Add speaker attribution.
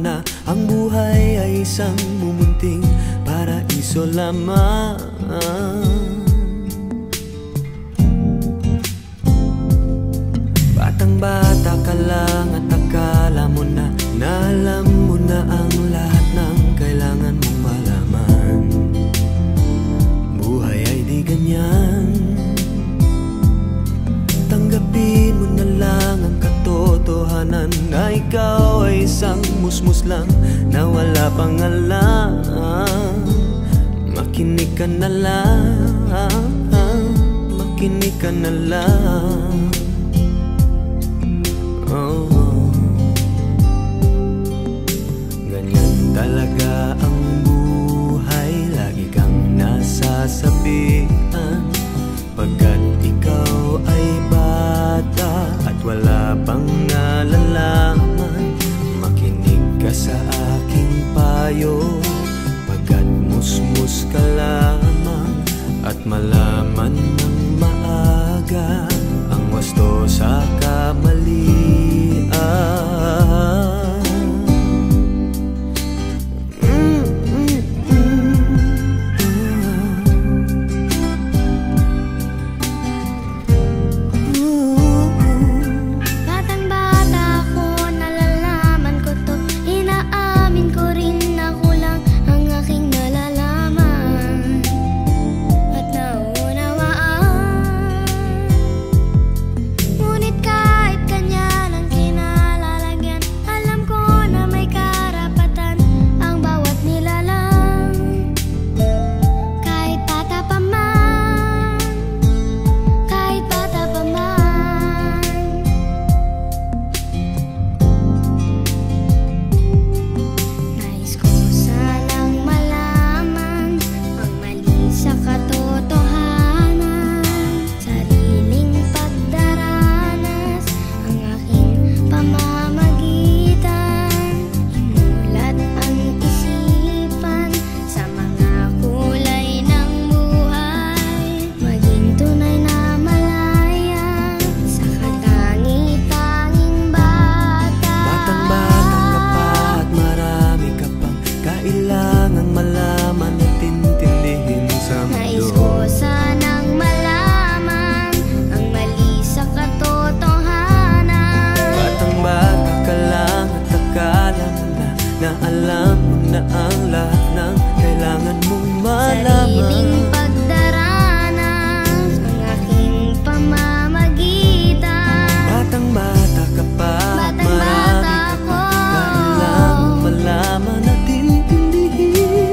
Speaker 1: na ang buhay ay isang mumunting paraiso lamang. Batang-bata ka lang at akala mo na alam mo na ang lahat ng kailangan mong malaman. Buhay ay di ganyan. Tanggapin mo na lang ang katotohanan na ikaw ay isang musmus lang na wala pang alam. Makinig ka na lang, makinig ka na lang. Ganyan talaga ang buhay, lagi kang nasasabihan. Pagkat ikaw ay bata at wala pang nalalaman, makinig ka sa aking payo. Pagkat musmus ka lamang at malaman ng maaga ang wasto sa kamalian. Na alam mo na ang lahat ng kailangan mong malaman.
Speaker 2: Sariling pagdaranas ang aking pamamagitan.
Speaker 1: Batang-bata ka pa, marami ka pa, kailangan mong malaman at intindihin.